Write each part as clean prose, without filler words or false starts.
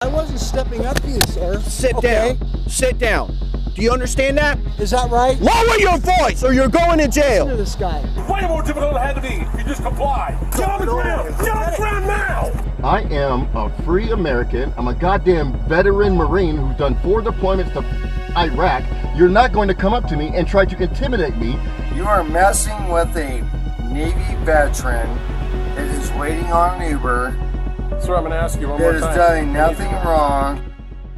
I wasn't stepping up to you, sir. Sit down. Sit down. Do you understand that? Is that right? Lower your voice or you're going to jail. Listen to this guy. Way more difficult than it had to be if you just comply. Get on the ground! Get on the ground now! I am a free American. I'm a goddamn veteran Marine who's done 4 deployments to Iraq. You're not going to come up to me and try to intimidate me. You are messing with a Navy veteran that is waiting on an Uber. Sir, I'm going to ask you one more time. That is doing nothing wrong.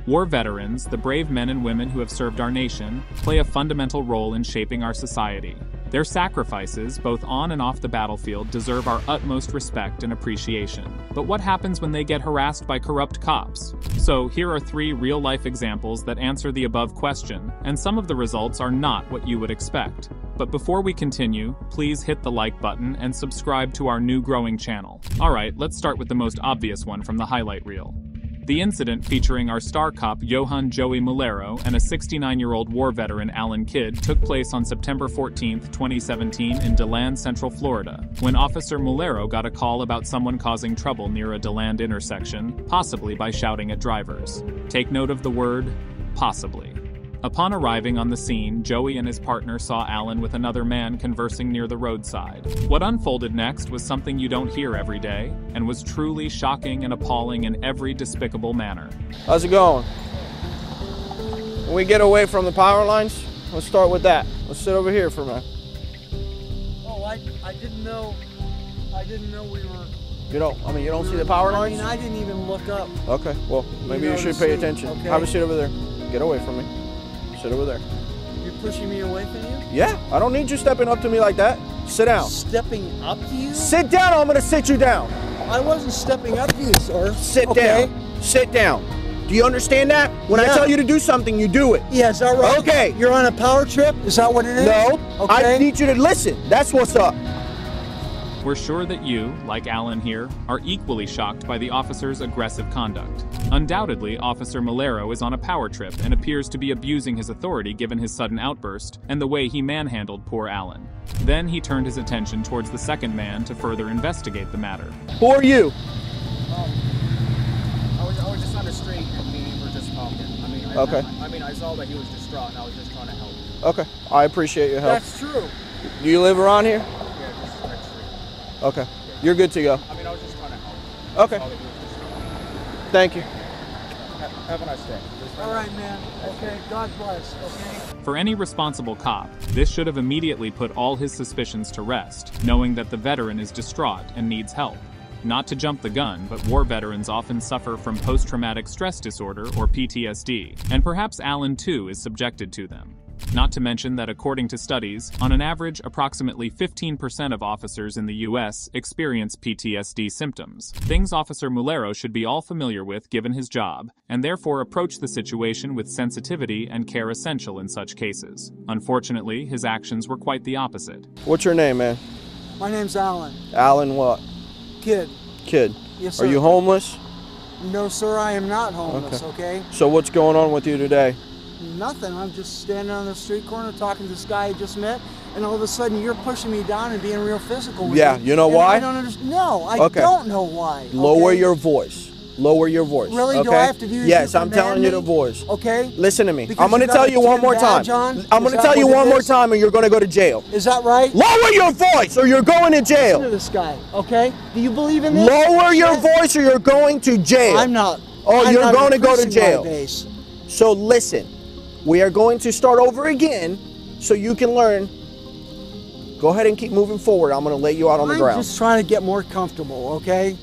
War veterans, the brave men and women who have served our nation, play a fundamental role in shaping our society. Their sacrifices, both on and off the battlefield, deserve our utmost respect and appreciation. But what happens when they get harassed by corrupt cops? So, here are 3 real-life examples that answer the above question, and some of the results are not what you would expect. But before we continue, please hit the like button and subscribe to our new growing channel. Alright, let's start with the most obvious one from the highlight reel. The incident featuring our star cop Johan Joey Mulero and a 69-year-old war veteran Alan Kidd took place on September 14, 2017 in DeLand, Central Florida, when Officer Mulero got a call about someone causing trouble near a DeLand intersection, possibly by shouting at drivers. Take note of the word, possibly. Upon arriving on the scene, Joey and his partner saw Alan with another man conversing near the roadside. What unfolded next was something you don't hear every day, and was truly shocking and appalling in every despicable manner. How's it going? When we get away from the power lines, let's start with that. Let's sit over here for a minute. Oh, I didn't know we were... You don't see the power lines? I didn't even look up. Okay, well, maybe you should pay attention. Okay. Have a seat over there. Get away from me. Sit over there. You're pushing me away from you? Yeah, I don't need you stepping up to me like that. Sit down. Stepping up to you? Sit down or I'm going to sit you down. I wasn't stepping up to you, sir. Sit down. Sit down. Do you understand that? When I tell you to do something, you do it. Yeah, is that right? Okay. You're on a power trip? Is that what it is? No. Okay. I need you to listen. That's what's up. We're sure that you, like Alan here, are equally shocked by the officer's aggressive conduct. Undoubtedly, Officer Mulero is on a power trip and appears to be abusing his authority given his sudden outburst and the way he manhandled poor Alan. Then he turned his attention towards the second man to further investigate the matter. Who are you? I was just on the street and we were just talking. I saw that he was distraught and I was just trying to help. Okay, I appreciate your help. That's true. Do you live around here? Yeah, just next street. Okay, you're good to go. I was just trying to help. Okay. Thank you. Have a nice day. All right, man. Okay, God bless, okay? For any responsible cop, this should have immediately put all his suspicions to rest, knowing that the veteran is distraught and needs help. Not to jump the gun, but war veterans often suffer from post-traumatic stress disorder or PTSD, and perhaps Alan too is subjected to them. Not to mention that according to studies, on an average, approximately 15% of officers in the US experience PTSD symptoms, things Officer Mulero should be all familiar with given his job, and therefore approach the situation with sensitivity and care essential in such cases. Unfortunately, his actions were quite the opposite. What's your name, man? My name's Alan. Alan what? Kidd. Kidd. Yes, sir. Are you homeless? No, sir, I am not homeless, okay? So what's going on with you today? Nothing. I'm just standing on the street corner talking to this guy I just met, and all of a sudden you're pushing me down and being real physical with me. You know why? I don't understand. No, I don't know why. Lower your voice. Lower your voice. Really? Okay? Do I have to do this? Yes, I'm telling you the voice. Okay. Listen to me. Because I'm going to tell you one more time. I'm going to tell you one more time and you're going to go to jail. Is that right? Lower your voice or you're going to jail. Listen to this guy, okay? Do you believe in this? Lower your voice or you're going to jail. I'm not. Oh, you're going to go to jail. Base. So listen, we are going to start over again so you can learn. Go ahead and keep moving forward. I'm going to lay you out on the ground. I'm just trying to get more comfortable, okay?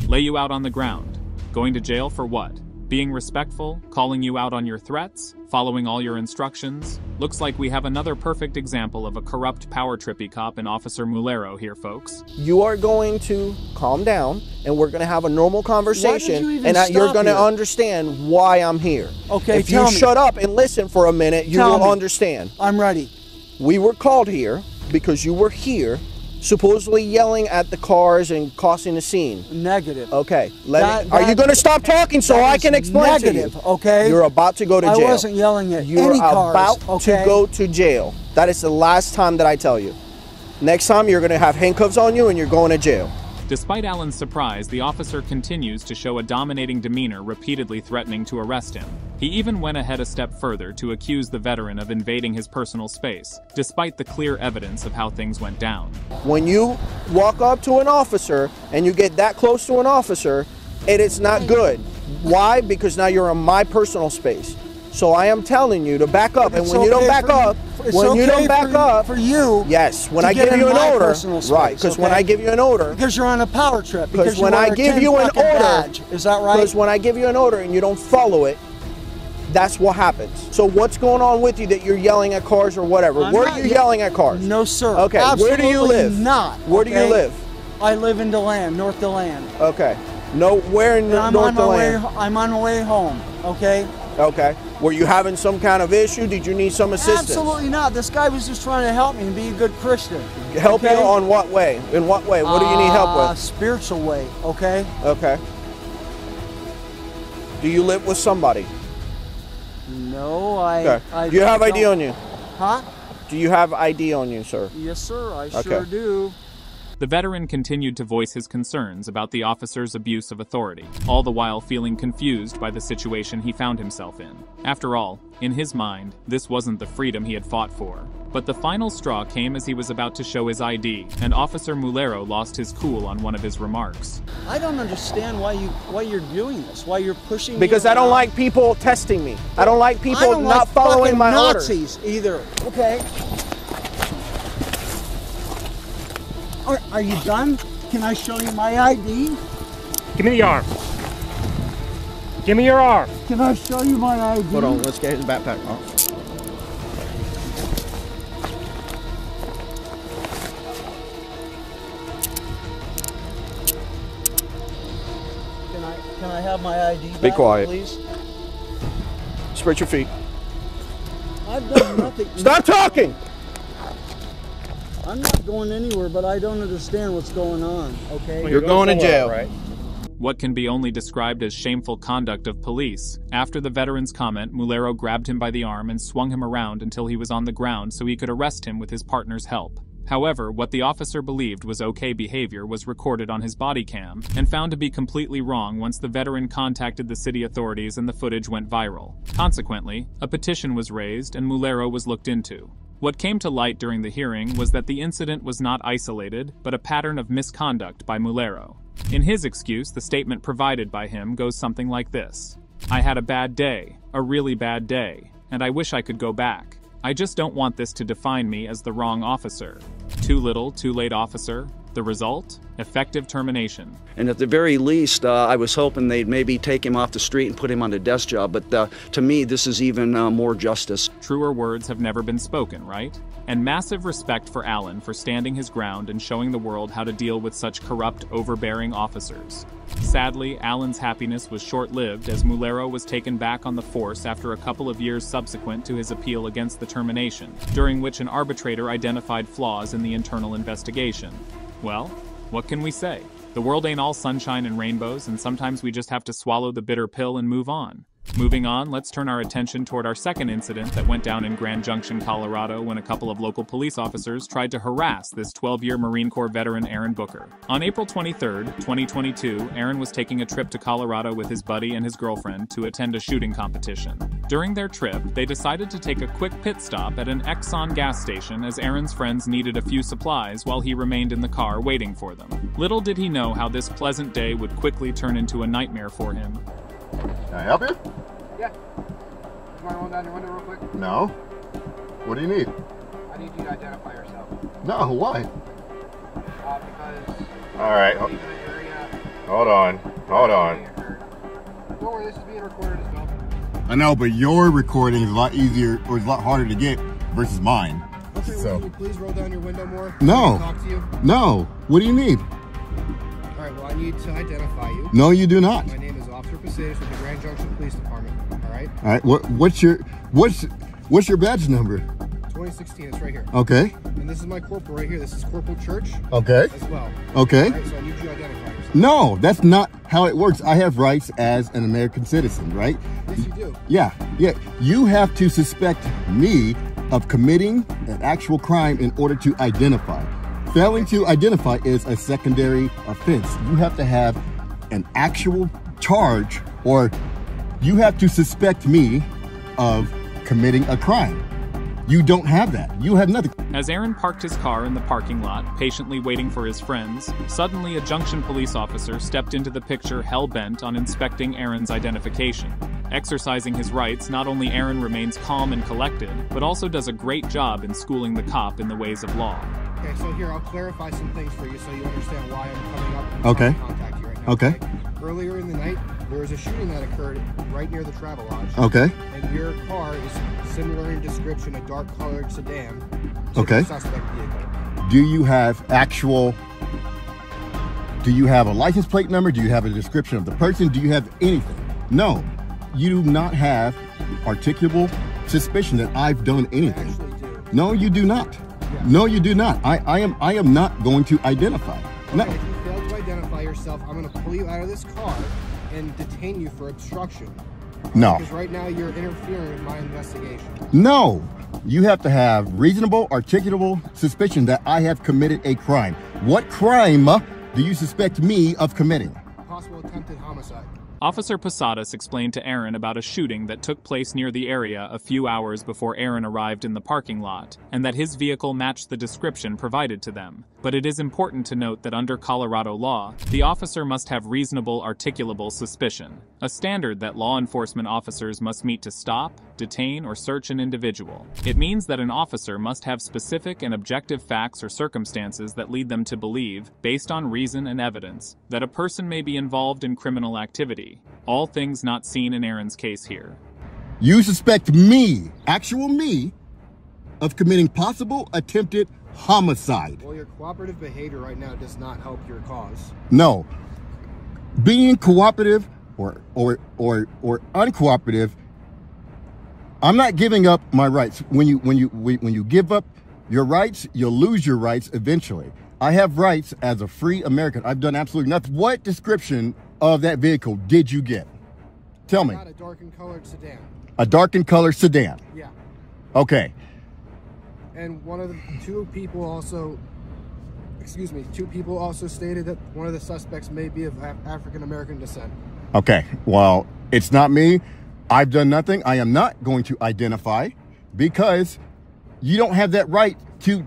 Lay you out on the ground. Going to jail for what? Being respectful, calling you out on your threats, following all your instructions? Looks like we have another perfect example of a corrupt power trippy cop in Officer Mulero here, folks. You are going to calm down and we're going to have a normal conversation and you're going to understand why I'm here. Okay, if you shut up and listen for a minute, you will understand. I'm ready. We were called here because you were here supposedly yelling at the cars and causing a scene. Negative. Okay. Are you going to stop talking so I can explain to you? Okay. You're about to go to jail. I wasn't yelling at You're any cars. about to go to jail. That is the last time that I tell you. Next time you're going to have handcuffs on you and you're going to jail. Despite Allen's surprise, the officer continues to show a dominating demeanor, repeatedly threatening to arrest him. He even went ahead a step further to accuse the veteran of invading his personal space, despite the clear evidence of how things went down. When you walk up to an officer and you get that close to an officer, it is not good. Why? Because now you're in my personal space. So I am telling you to back up, and when you don't back up, for you, yes, when I give you an order, right? Because when I give you an order, because you're on a power trip, because when I give you an order, is that right? Because when I give you an order and you don't follow it, that's what happens. So what's going on with you that you're yelling at cars or whatever? Where are you yelling at cars? No, sir. Okay. Absolutely where do you live? Not. Where do you live? I live in DeLand, North DeLand. Okay. No, where in North DeLand? I'm on my way home. Okay. Okay. Were you having some kind of issue? Did you need some assistance? Absolutely not. This guy was just trying to help me and be a good Christian. Help you on what way? In what way? What do you need help with? Spiritual way, okay? Okay. Do you live with somebody? No, Okay. Do you have ID on you? Huh? Do you have ID on you, sir? Yes, sir. I sure do. The veteran continued to voice his concerns about the officer's abuse of authority, all the while feeling confused by the situation he found himself in. After all, in his mind, this wasn't the freedom he had fought for. But the final straw came as he was about to show his ID, and Officer Mulero lost his cool on one of his remarks. I don't understand why you're doing this, why you're pushing me Because I don't like people testing me. I don't like people not following my orders. Nazis either. Okay. Are you done? Can I show you my ID? Give me the arm. Give me your arm. Can I show you my ID? Hold on, let's get his backpack off. Can I have my ID back, Be quiet. please? Spread your feet. I've done nothing. Stop talking! I'm not going anywhere, but I don't understand what's going on, okay? You're going to jail. Right? What can be only described as shameful conduct of police. After the veteran's comment, Mulero grabbed him by the arm and swung him around until he was on the ground so he could arrest him with his partner's help. However, what the officer believed was okay behavior was recorded on his body cam and found to be completely wrong once the veteran contacted the city authorities and the footage went viral. Consequently, a petition was raised and Mulero was looked into. What came to light during the hearing was that the incident was not isolated, but a pattern of misconduct by Mulero. In his excuse, the statement provided by him goes something like this: "I had a bad day, a really bad day, and I wish I could go back. I just don't want this to define me as the wrong officer. Too little, too late, officer. The result? Effective termination." And at the very least, I was hoping they'd maybe take him off the street and put him on a desk job, but to me, this is even more justice. Truer words have never been spoken, right? And massive respect for Allen for standing his ground and showing the world how to deal with such corrupt, overbearing officers. Sadly, Allen's happiness was short-lived as Mulero was taken back on the force after a couple of years subsequent to his appeal against the termination, during which an arbitrator identified flaws in the internal investigation. Well, what can we say? The world ain't all sunshine and rainbows, and sometimes we just have to swallow the bitter pill and move on. Moving on, let's turn our attention toward our second incident that went down in Grand Junction, Colorado, when a couple of local police officers tried to harass this 12-year Marine Corps veteran Aaron Booker. On April 23, 2022, Aaron was taking a trip to Colorado with his buddy and his girlfriend to attend a shooting competition. During their trip, they decided to take a quick pit stop at an Exxon gas station as Aaron's friends needed a few supplies while he remained in the car waiting for them. Little did he know how this pleasant day would quickly turn into a nightmare for him. Can I help you? Yeah. You want to roll down your window real quick? No. What do you need? I need you to identify yourself. No, why? Because... All right. Hold on. Hold on. Don't worry, this is being recorded as well. I know, but your recording is a lot easier, or it's a lot harder to get versus mine. Okay, So. will you please roll down your window more? No. Can I talk to you? No. What do you need? All right, well, I need to identify you. No, you do not. My name is Officer Pasadis with the Grand Junction Police Department. All right? All right. What's your badge number? 2016, it's right here. Okay. And this is my corporal right here. This is Corporal Church Okay. as well. Okay. All right, so I need you to identify yourself. No, that's not how it works. I have rights as an American citizen, right? Yes, you do. Yeah. You have to suspect me of committing an actual crime in order to identify. Failing to identify is a secondary offense. You have to have an actual charge, or you have to suspect me of committing a crime. You don't have that. You have nothing. As Aaron parked his car in the parking lot, patiently waiting for his friends, suddenly a Junction police officer stepped into the picture hell-bent on inspecting Aaron's identification. Exercising his rights, not only Aaron remains calm and collected, but also does a great job in schooling the cop in the ways of law. Okay, so here, I'll clarify some things for you so you understand why I'm coming up and Okay. trying to contact you right now. Okay. Earlier in the night, there was a shooting that occurred right near the Travelodge. Okay. And your car is similar in description, a dark-colored sedan to Okay. the suspect vehicle. Do you have a license plate number? Do you have a description of the person? Do you have anything? No. You do not have articulable suspicion that I've done anything. I actually do. No, you do not. Yes. No, you do not. I am not going to identify. No. Okay, if you fail to identify yourself, I'm going to pull you out of this car and detain you for obstruction. No. Because right now you're interfering with my investigation. No. You have to have reasonable, articulable suspicion that I have committed a crime. What crime do you suspect me of committing? Possible attempted homicide. Officer Posadas explained to Aaron about a shooting that took place near the area a few hours before Aaron arrived in the parking lot, and that his vehicle matched the description provided to them. But it is important to note that under Colorado law, the officer must have reasonable, articulable suspicion, a standard that law enforcement officers must meet to stop, detain, or search an individual. It means that an officer must have specific and objective facts or circumstances that lead them to believe, based on reason and evidence, that a person may be involved in criminal activity. All things not seen in Aaron's case here. You suspect me, actual me, of committing possible attempted homicide. Well, your cooperative behavior right now does not help your cause. No. Being cooperative or uncooperative, I'm not giving up my rights. When you give up your rights, you'll lose your rights eventually. I have rights as a free American. I've done absolutely nothing. What description of that vehicle did you get? Tell me. Not a darkened colored sedan. A darkened colored sedan. Yeah. Okay. And two people also stated that one of the suspects may be of African American descent. Okay. Well, it's not me. I've done nothing. I am not going to identify because you don't have that right to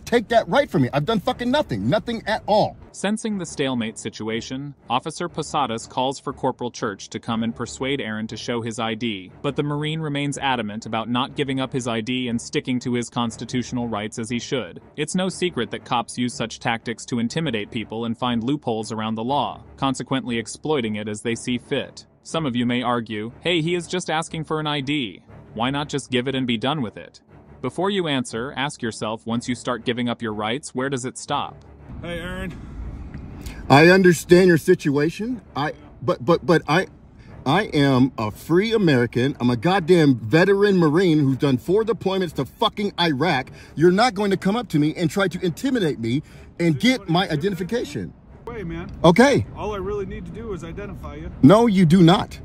take that right from me. I've done fucking nothing at all. Sensing the stalemate situation, Officer Posadas calls for Corporal Church to come and persuade Aaron to show his ID, but the Marine remains adamant about not giving up his ID and sticking to his constitutional rights as he should. It's no secret that cops use such tactics to intimidate people and find loopholes around the law, consequently exploiting it as they see fit. Some of you may argue, hey, he is just asking for an ID. Why not just give it and be done with it? Before you answer, ask yourself, once you start giving up your rights, where does it stop? Hey, Aaron. I understand your situation. But I am a free American. I'm a goddamn veteran Marine who's done 4 deployments to fucking Iraq. You're not going to come up to me and try to intimidate me and get my identification. Wait, man. Okay. All I really need to do is identify you. No, you do not.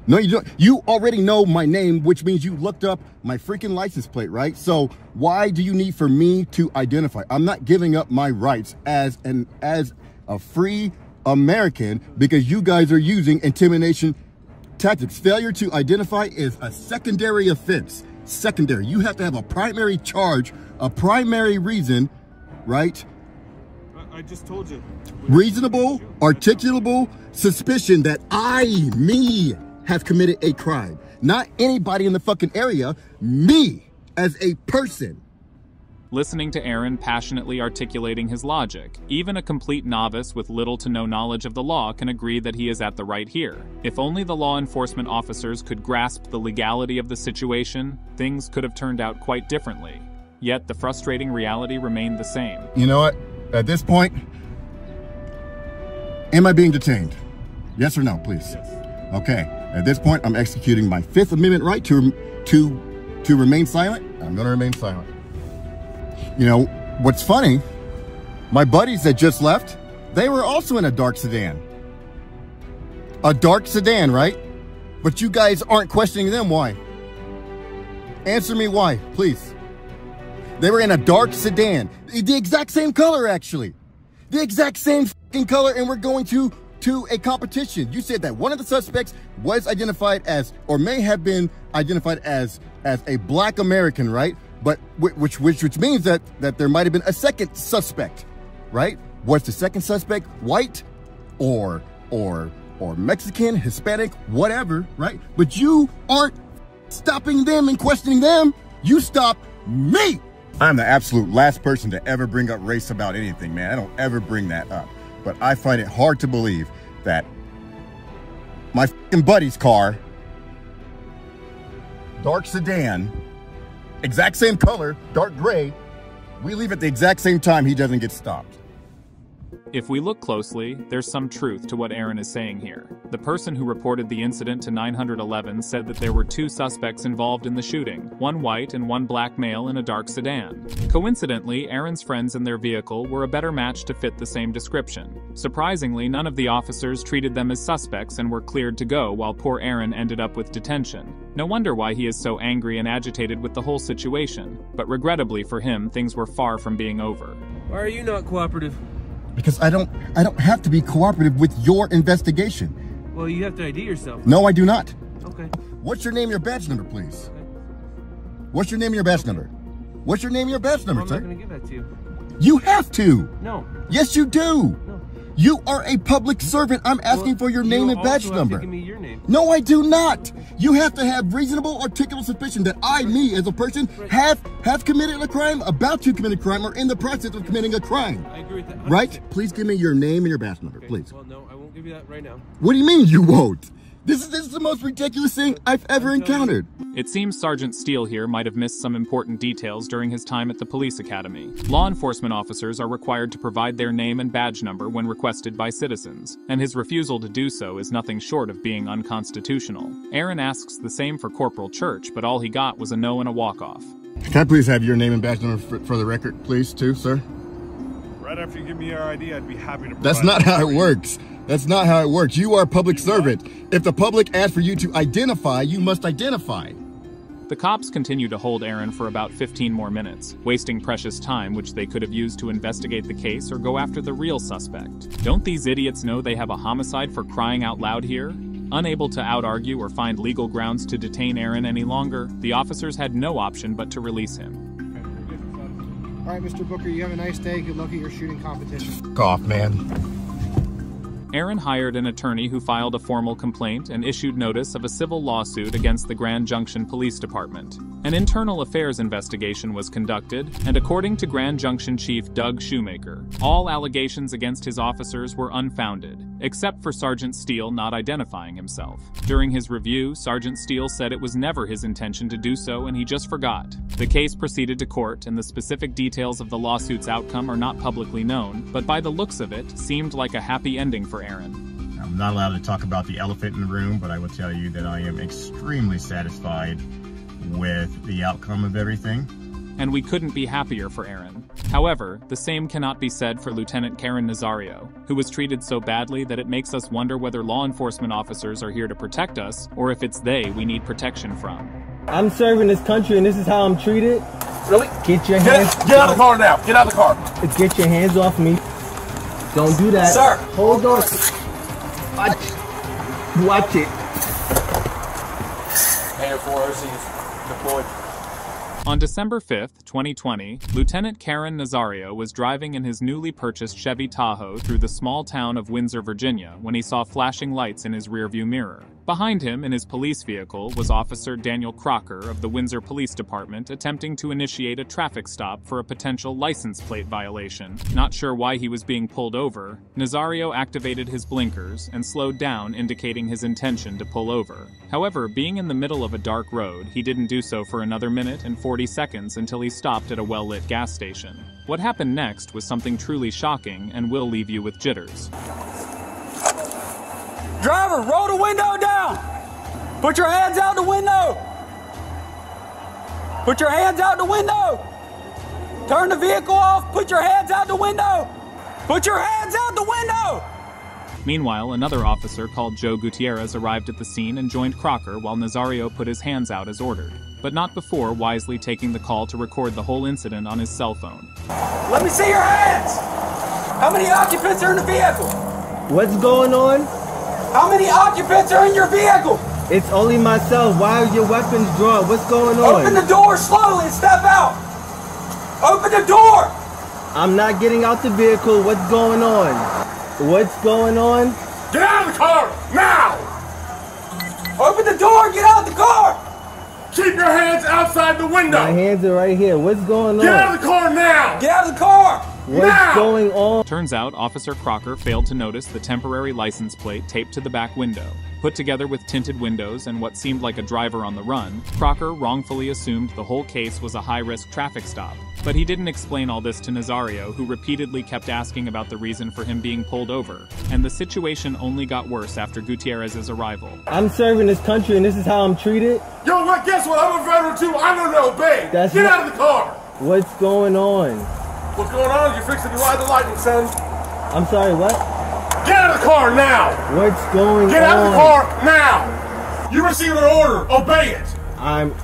No, you don't. You already know my name, which means you looked up my freaking license plate, right? So why do you need for me to identify? I'm not giving up my rights as a free American because you guys are using intimidation tactics. Failure to identify is a secondary offense. Secondary. You have to have a primary charge, a primary reason, right? I just told you. Reasonable, articulable suspicion that me, have committed a crime. Not anybody in the fucking area, me as a person. Listening to Aaron passionately articulating his logic, even a complete novice with little to no knowledge of the law can agree that he is at the right here. If only the law enforcement officers could grasp the legality of the situation, things could have turned out quite differently. Yet the frustrating reality remained the same. You know what? At this point, am I being detained? Yes or no, please? Yes. Okay. At this point, I'm executing my 5th Amendment right to remain silent. I'm going to remain silent. You know, what's funny, my buddies that just left, they were also in a dark sedan. A dark sedan, right? But you guys aren't questioning them. Why? Answer me why, please. They were in a dark sedan. The exact same color, actually. The exact same fucking color, and we're going to a competition. You said that one of the suspects was identified as, or may have been identified as a black American, right? But which means that there might have been a second suspect, right? Was the second suspect white or Mexican, Hispanic, whatever, right? But you aren't stopping them and questioning them. You stop me. I'm the absolute last person to ever bring up race about anything, man. I don't ever bring that up. But I find it hard to believe that my fucking buddy's car, dark sedan, exact same color, dark gray, we leave at the exact same time, he doesn't get stopped. If we look closely, there's some truth to what Aaron is saying here. The person who reported the incident to 911 said that there were 2 suspects involved in the shooting, one white and one black male in a dark sedan. Coincidentally, Aaron's friends in their vehicle were a better match to fit the same description. Surprisingly, none of the officers treated them as suspects and were cleared to go, while poor Aaron ended up with detention. No wonder why he is so angry and agitated with the whole situation. But regrettably for him, things were far from being over. Why are you not cooperative? Because I don't have to be cooperative with your investigation. Well, you have to ID yourself. No, I do not. Okay. What's your name and your badge number, please? Okay. What's your name and your badge number? What's your name and your badge number, sir? I'm not going to give that to you. You have to. No. Yes, you do. No. You are a public servant. I'm asking for your name and badge number. Give me your name. No, I do not. You have to have reasonable articulable suspicion that me as a person, have committed a crime, about to commit a crime, or in the process of committing a crime. I agree with that. 100%. Right? Please give me your name and your badge number, okay. please. Well, no, I won't give you that right now. What do you mean you won't? This is the most ridiculous thing I've ever encountered. It seems Sergeant Steele here might have missed some important details during his time at the police academy. Law enforcement officers are required to provide their name and badge number when requested by citizens, and his refusal to do so is nothing short of being unconstitutional. Aaron asks the same for Corporal Church, but all he got was a no and a walk-off. Can I please have your name and badge number for the record, please, too, sir? Right after you give me your ID, I'd be happy to provide. That's not how it works. That's not how it works. You are a public servant. If the public asks for you to identify, you must identify. The cops continue to hold Aaron for about 15 more minutes, wasting precious time which they could have used to investigate the case or go after the real suspect. Don't these idiots know they have a homicide for crying out loud here? Unable to out-argue or find legal grounds to detain Aaron any longer, the officers had no option but to release him. All right, Mr. Booker, you have a nice day. Good luck at your shooting competition. F*** off, man. Aaron hired an attorney who filed a formal complaint and issued notice of a civil lawsuit against the Grand Junction Police Department. An internal affairs investigation was conducted, and according to Grand Junction Chief Doug Shoemaker, all allegations against his officers were unfounded, except for Sergeant Steele not identifying himself. During his review, Sergeant Steele said it was never his intention to do so and he just forgot. The case proceeded to court, and the specific details of the lawsuit's outcome are not publicly known, but by the looks of it, seemed like a happy ending for Aaron. I'm not allowed to talk about the elephant in the room, but I will tell you that I am extremely satisfied with the outcome of everything. And we couldn't be happier for Aaron. However, the same cannot be said for Lieutenant Karen Nazario, who was treated so badly that it makes us wonder whether law enforcement officers are here to protect us, or if it's they we need protection from. I'm serving this country and this is how I'm treated? Really? Get your hands... Get out of the car now. Get out of the car. Get your hands off me. Don't do that. Sir. Hold on. Watch it. Air 4 OCs deployed. On December 5th, 2020, Lieutenant Karen Nazario was driving in his newly purchased Chevy Tahoe through the small town of Windsor, Virginia, when he saw flashing lights in his rearview mirror. Behind him, in his police vehicle, was Officer Daniel Crocker of the Windsor Police Department attempting to initiate a traffic stop for a potential license plate violation. Not sure why he was being pulled over, Nazario activated his blinkers and slowed down, indicating his intention to pull over. However, being in the middle of a dark road, he didn't do so for another minute and 40 seconds until he stopped at a well-lit gas station. What happened next was something truly shocking and will leave you with jitters. Driver, roll the window down. Put your hands out the window. Put your hands out the window. Turn the vehicle off. Put your hands out the window. Put your hands out the window. Meanwhile, another officer called Joe Gutierrez arrived at the scene and joined Crocker while Nazario put his hands out as ordered, but not before wisely taking the call to record the whole incident on his cell phone. Let me see your hands! How many occupants are in the vehicle? What's going on? How many occupants are in your vehicle? It's only myself. Why are your weapons drawn? What's going on? Open the door slowly and step out! Open the door! I'm not getting out the vehicle. What's going on? What's going on? Get out of the car, now! Open the door and get out of the car! Keep your hands outside the window! My hands are right here. What's going on? Get out of the car now! Get out of the car! What's going on? Turns out Officer Crocker failed to notice the temporary license plate taped to the back window. Put together with tinted windows and what seemed like a driver on the run, Crocker wrongfully assumed the whole case was a high-risk traffic stop. But he didn't explain all this to Nazario, who repeatedly kept asking about the reason for him being pulled over. And the situation only got worse after Gutierrez's arrival. I'm serving this country and this is how I'm treated? Yo, what? Guess what? I'm a veteran too. I don't know, babe. Get out of the car! What's going on? What's going on? You're fixing to ride the lightning, son. I'm sorry, what? Get out of the car now! What's going on? Get out of the car now! You received an order. Obey it. I'm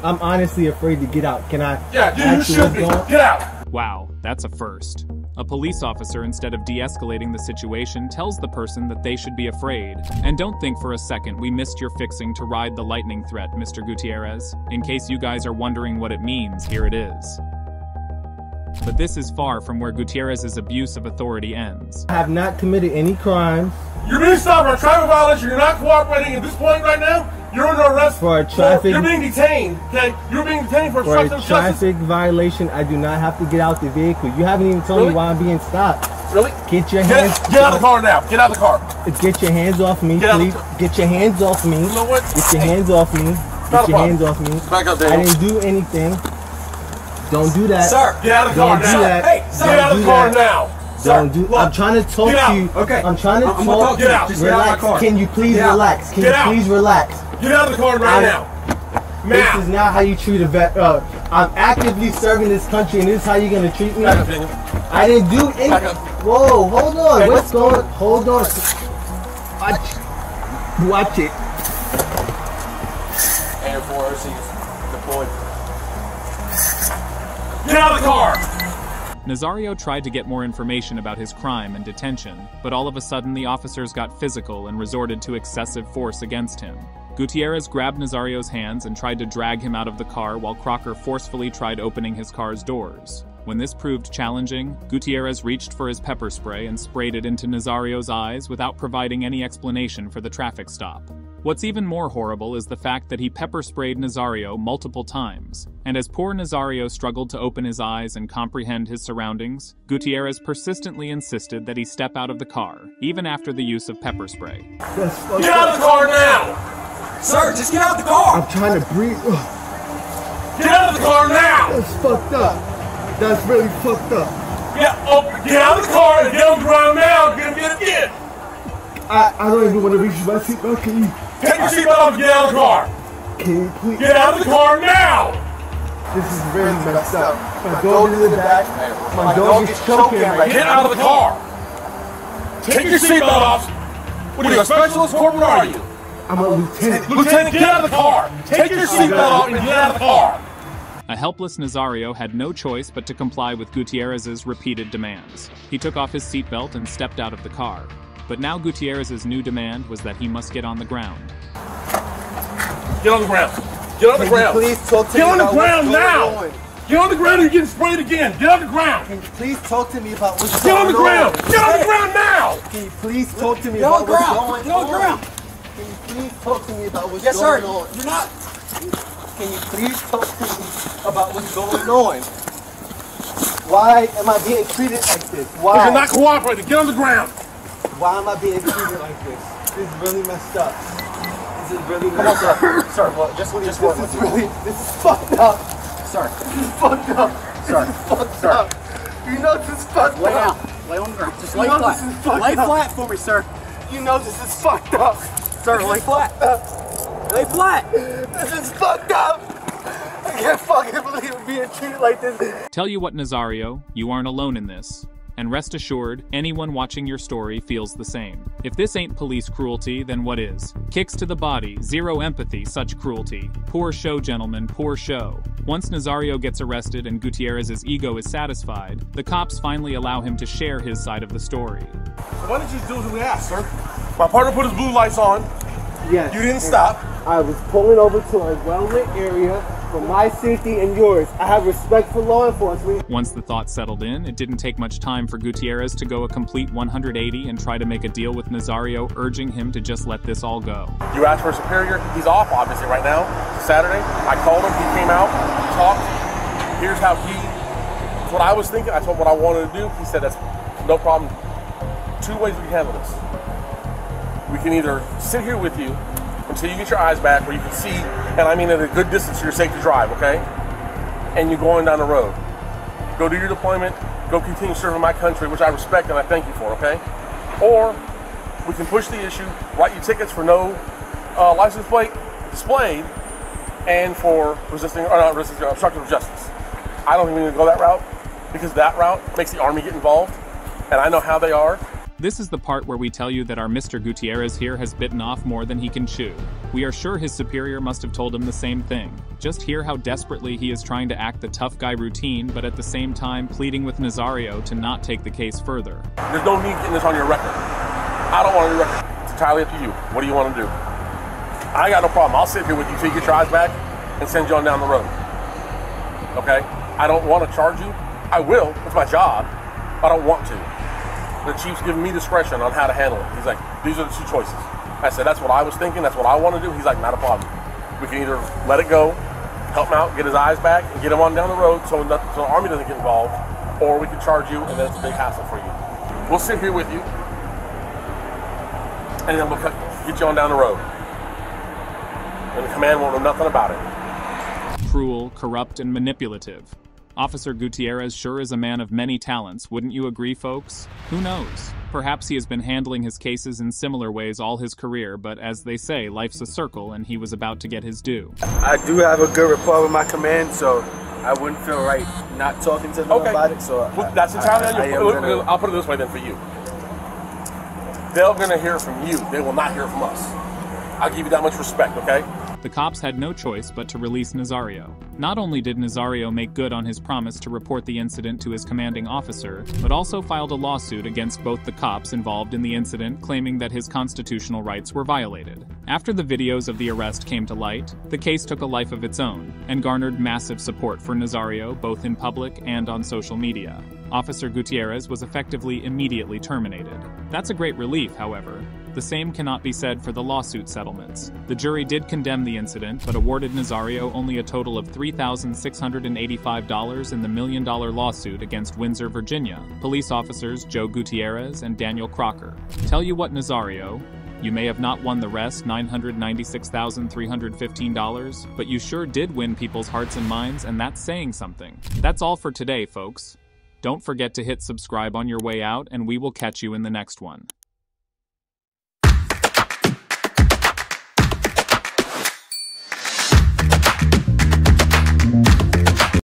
honestly afraid to get out. Can I? Yeah, you should be. Get out! Wow, that's a first. A police officer, instead of de-escalating the situation, tells the person that they should be afraid. And don't think for a second we missed your fixing to ride the lightning threat, Mr. Gutierrez. In case you guys are wondering what it means, here it is. But this is far from where Gutierrez's abuse of authority ends. I have not committed any crimes. You're being stopped for a traffic violation. You're not cooperating at this point right now. You're under arrest for a traffic. You're being detained. Okay, you're being detained for obstruction of justice. Traffic violation. I do not have to get out the vehicle. You haven't even told me why I'm being stopped. Really? Get your hands. Get out of the car now. Get out of the car. Get your hands off me, please. Get your hands off me. You know what? Get your hands off me. Get your hands off me. Back up, Daniel. I didn't do anything. Don't do that. Sir, get out of the car now. Don't do that. Hey, sir, get out of the car now. Don't do. I'm trying to talk to you. Okay. I'm trying to talk. Get out. Just relax. Get out of the car. Can you please relax? Can you please relax? Get out of the car right now. This is not how you treat a vet. I'm actively serving this country, and this is how you're gonna treat me. I didn't do anything. Whoa, hold on. What's going on? Hold on. Watch it. Air Force deployed. Get out of the car! Nazario tried to get more information about his crime and detention, but all of a sudden the officers got physical and resorted to excessive force against him. Gutierrez grabbed Nazario's hands and tried to drag him out of the car while Crocker forcefully tried opening his car's doors. When this proved challenging, Gutierrez reached for his pepper spray and sprayed it into Nazario's eyes without providing any explanation for the traffic stop. What's even more horrible is the fact that he pepper sprayed Nazario multiple times, and as poor Nazario struggled to open his eyes and comprehend his surroundings, Gutierrez persistently insisted that he step out of the car, even after the use of pepper spray. Get out of the car now! Sir, just get out of the car! I'm trying to breathe. Get out of the car now! That's fucked up. That's really fucked up. Get out of the car and get on the ground now! You're gonna get it again! I don't even want to reach my seatbelt. Can you? Take your seatbelt off and get out of the car! Can you please? Get out of the car now! This is very messed up. My dog is in the back. My dog is choking right now. Get out of the car! Take your seatbelt off! What are you, a specialist corporal or are you? I'm a lieutenant. Lieutenant, get out of the car! Take your seatbelt off and get out of the car! A helpless Nazario had no choice but to comply with Gutierrez's repeated demands. He took off his seatbelt and stepped out of the car. But now Gutierrez's new demand was that he must get on the ground. Get on the ground! Get on the ground! Please talk to me. Get on the ground now! Get on the ground or you're getting sprayed again! Get on the ground! Can you please talk to me about what's going on? Get on the ground! Get on the ground now! Can you please talk to me about what's going on? Get on the ground! Can you please talk to me about what's yes, going sir. on? You're not. Can you please talk to me about what's going on? Why am I being treated like this? Why? You're not cooperating. Get on the ground. Why am I being treated like this? This is really messed up. This is really messed up. Sir, well, just this is fucked up. Sir. This is fucked up. Sir. This is fucked up. You know this is fucked Lay up. down. Lay on the ground. Just You lay know flat. this is fucked Lay up. flat for me, sir. You know this is fucked up. Sir, lay flat. Lay flat. This is fucked up. I can't fucking believe I'm being treated like this. Tell you what, Nazario, you aren't alone in this. And rest assured, anyone watching your story feels the same. If this ain't police cruelty, then what is? Kicks to the body, zero empathy, such cruelty. Poor show, gentlemen, poor show. Once Nazario gets arrested and Gutierrez's ego is satisfied, the cops finally allow him to share his side of the story. Why didn't you do as we asked, sir? My partner put his blue lights on. Yes. You didn't stop. I was pulling over to a well-lit area for my safety and yours. I have respect for law enforcement. Once the thought settled in, it didn't take much time for Gutierrez to go a complete 180 and try to make a deal with Nazario, urging him to just let this all go. You asked for a superior. He's off, obviously, right now. It's Saturday. I called him. He came out, talked. Here's how that's what I was thinking. I told him what I wanted to do. He said, that's no problem. Two ways we can handle this. We can either sit here with you until you get your eyes back where you can see, and I mean at a good distance so you're safe to drive, okay? And you're going down the road. Go do your deployment, go continue serving my country, which I respect and I thank you for, okay? Or we can push the issue, write you tickets for no license plate displayed and for obstruction of justice. I don't think we need to go that route because that route makes the Army get involved, and I know how they are. This is the part where we tell you that our Mr. Gutierrez here has bitten off more than he can chew. We are sure his superior must have told him the same thing. Just hear how desperately he is trying to act the tough guy routine, but at the same time pleading with Nazario to not take the case further. There's no need getting this on your record. I don't want your record. It's entirely up to you. What do you want to do? I got no problem. I'll sit here with you till you get your eyes back and send you on down the road. Okay? I don't want to charge you. I will. It's my job. I don't want to. The chief's giving me discretion on how to handle it. He's like, these are the two choices. I said, that's what I was thinking. That's what I want to do. He's like, not a problem. We can either let it go, help him out, get his eyes back, and get him on down the road so the Army doesn't get involved, or we can charge you, and then it's a big hassle for you. We'll sit here with you, and then we'll get you on down the road. And the command won't know nothing about it. Cruel, corrupt, and manipulative. Officer Gutierrez sure is a man of many talents, wouldn't you agree, folks? Who knows? Perhaps he has been handling his cases in similar ways all his career, but as they say, life's a circle, and he was about to get his due. I do have a good rapport with my command, so I wouldn't feel right not talking to them about it. So well, that's entirely on you. I'll put it this way then for you. They're going to hear from you. They will not hear from us. I'll give you that much respect, okay? The cops had no choice but to release Nazario. Not only did Nazario make good on his promise to report the incident to his commanding officer, but also filed a lawsuit against both the cops involved in the incident, claiming that his constitutional rights were violated. After the videos of the arrest came to light, the case took a life of its own, and garnered massive support for Nazario both in public and on social media. Officer Gutierrez was effectively immediately terminated. That's a great relief, however. The same cannot be said for the lawsuit settlements. The jury did condemn the incident, but awarded Nazario only a total of $3,685 in the $1 million lawsuit against Windsor, Virginia, police officers Joe Gutierrez and Daniel Crocker. Tell you what, Nazario, you may have not won the rest, $996,315, but you sure did win people's hearts and minds, and that's saying something. That's all for today, folks. Don't forget to hit subscribe on your way out, and we will catch you in the next one.